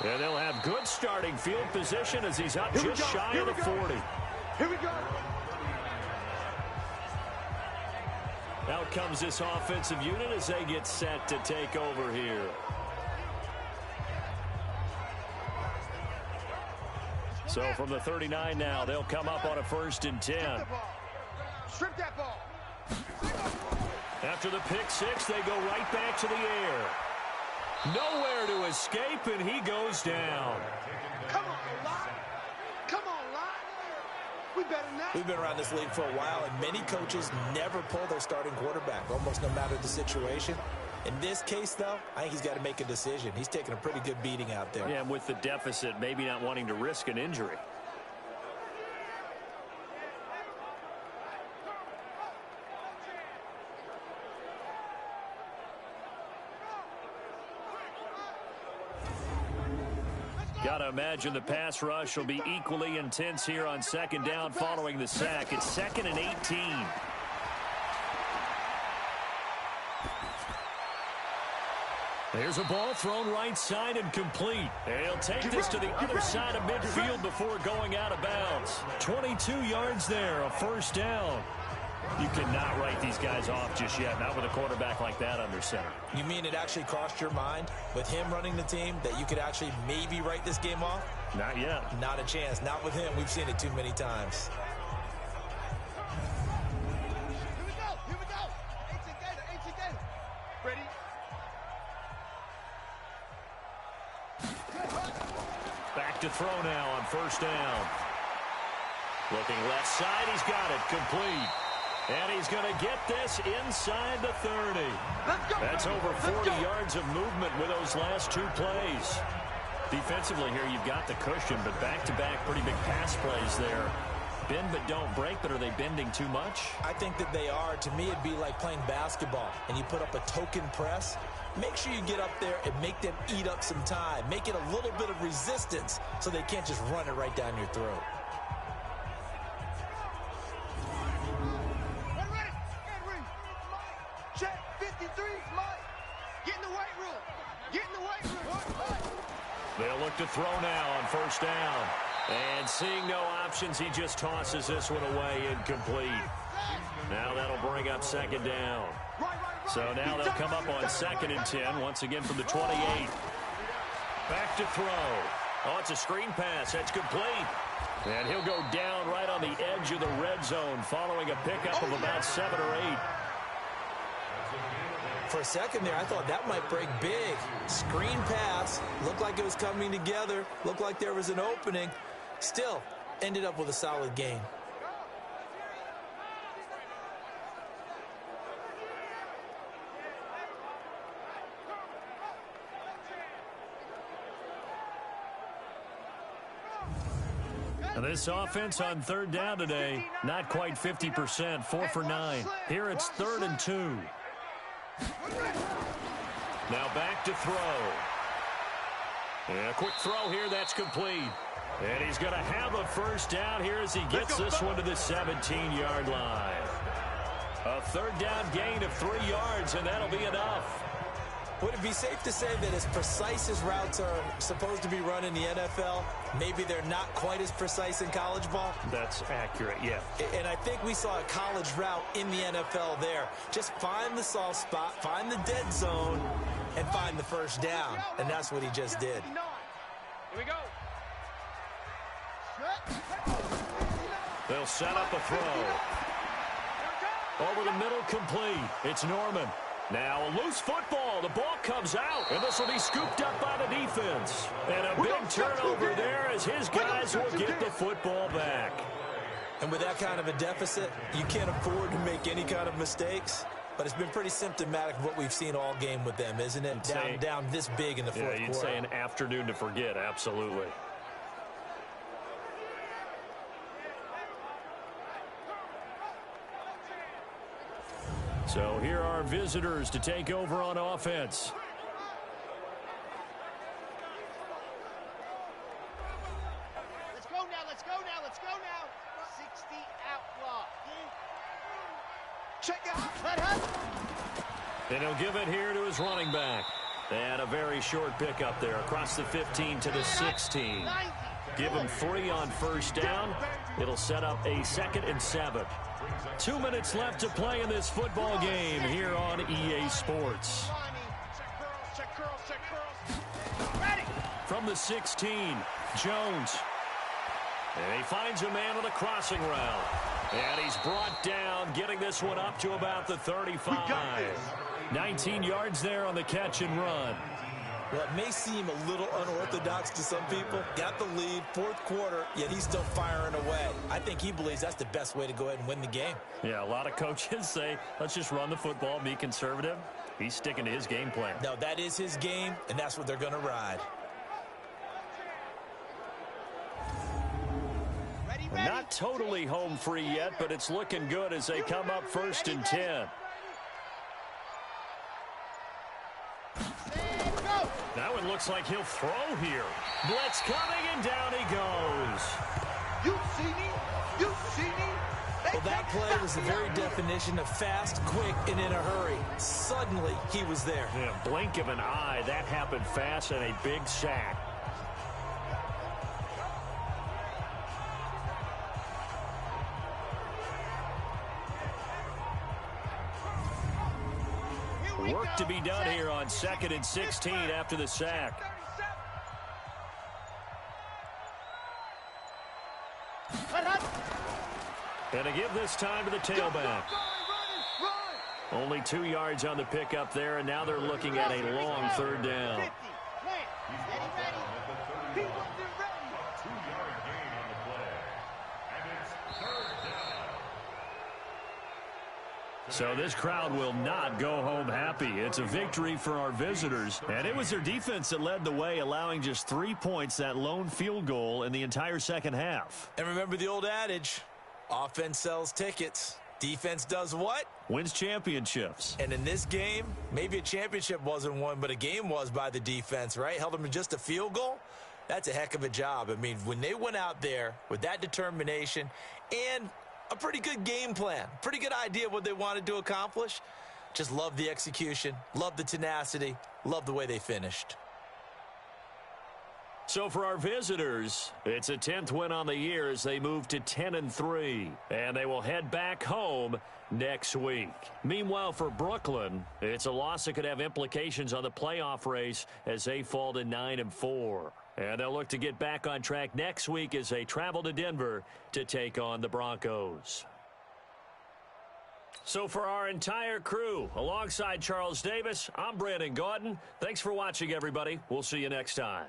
And they'll have good starting field position as he's up just shy of the 40. Here we go. Out comes this offensive unit as they get set to take over here. So from the 39 now, they'll come up on a 1st and 10. Strip that ball. After the pick six, they go right back to the air. Nowhere to escape, and he goes down. Come on, Lott. Come on, Lott. We better not. We've been around this league for a while, and many coaches never pull their starting quarterback, almost no matter the situation. In this case, though, I think he's got to make a decision. He's taking a pretty good beating out there. Yeah, and with the deficit, maybe not wanting to risk an injury. Got to imagine the pass rush will be equally intense here on 2nd down following the sack. It's 2nd and 18. There's a ball thrown right side and complete. And he'll take this to the other side of midfield before going out of bounds. 22 yards there, a 1st down. You cannot write these guys off just yet, not with a quarterback like that under center. You mean it actually crossed your mind with him running the team that you could actually maybe write this game off? Not yet. Not a chance. Not with him. We've seen it too many times. Here we go. Here we go. 18 Gator. Ready? Back to throw now on 1st down. Looking left side, he's got it, complete. And he's going to get this inside the 30. Let's go. That's over 40 yards of movement with those last 2 plays. Defensively here, you've got the cushion, but back-to-back pretty big pass plays there. Bend but don't break, but are they bending too much? I think that they are. To me, it'd be like playing basketball, and you put up a token press. Make sure you get up there and make them eat up some time. Make it a little bit of resistance so they can't just run it right down your throat. Check 53, Mike. Get in the weight room. Get in the weight room. They'll look to throw now on 1st down. And seeing no options, he just tosses this one away, incomplete. Now that'll bring up 2nd down. So now they'll come up on 2nd and 10, once again from the 28. Back to throw. Oh, it's a screen pass. That's complete. And he'll go down right on the edge of the red zone following a pickup of about 7 or 8. For a second there, I thought that might break big. Screen pass, looked like it was coming together, looked like there was an opening. Still, ended up with a solid gain. This offense on third down today, not quite 50%, 4 for 9. Here it's 3rd and 2. Now back to throw. And a quick throw here, that's complete. And he's going to have a first down here as he gets this one to the 17-yard line. A third down gain of 3 yards, and that'll be enough. Would it be safe to say that as precise as routes are supposed to be run in the NFL, maybe they're not quite as precise in college ball? That's accurate, yeah. And I think we saw a college route in the NFL there. Just find the soft spot, find the dead zone, and find the first down. And that's what he just did. Here we go. They'll set up a throw. Over the middle, complete. It's Norman. Now a loose football. The ball comes out, and this will be scooped up by the defense. And a big turnover there as his guys will get the football back. And with that kind of a deficit, you can't afford to make any kind of mistakes. But it's been pretty symptomatic of what we've seen all game with them, isn't it? Down this big in the fourth quarter. You'd say an afternoon to forget, absolutely. So here are visitors to take over on offense. Let's go now, let's go now, let's go now. 60 out block. Check out. And he'll give it here to his running back. And a very short pickup there across the 15 to the 16. Give him 3 on first down. It'll set up a 2nd and 7. 2 minutes left to play in this football game here on EA Sports. From the 16, Jones. And he finds a man on a crossing route. And he's brought down, getting this one up to about the 35. 19 yards there on the catch and run. Well, it may seem a little unorthodox to some people. Got the lead, fourth quarter, yet he's still firing away. I think he believes that's the best way to go ahead and win the game. Yeah, a lot of coaches say, let's just run the football, be conservative. He's sticking to his game plan. No, that is his game, and that's what they're going to ride. Not totally home free yet, but it's looking good as they come up 1st and 10. That one looks like he'll throw here. Blitz coming, and down he goes. You see me? You see me? Well, that play was the very definition of fast, quick, and in a hurry. Suddenly, he was there. Yeah, blink of an eye. That happened fast and a big sack. Work to be done here on 2nd and 16 after the sack. And to give this time to the tailback. Only 2 yards on the pickup there, and now they're looking at a long 3rd down. So this crowd will not go home happy. It's a victory for our visitors. And it was their defense that led the way, allowing just 3 points, that lone field goal in the entire second half. And remember the old adage, offense sells tickets. Defense does what? Wins championships. And in this game, maybe a championship wasn't won, but a game was by the defense, right? Held them to just a field goal. That's a heck of a job. I mean, when they went out there with that determination and a pretty good game plan, pretty good idea of what they wanted to accomplish. Just love the execution, love the tenacity, love the way they finished. So for our visitors, it's a 10th win on the year as they move to 10-3, and they will head back home next week. Meanwhile, for Brooklyn, it's a loss that could have implications on the playoff race as they fall to 9-4. And they'll look to get back on track next week as they travel to Denver to take on the Broncos. So for our entire crew, alongside Charles Davis, I'm Brandon Gaudin. Thanks for watching, everybody. We'll see you next time.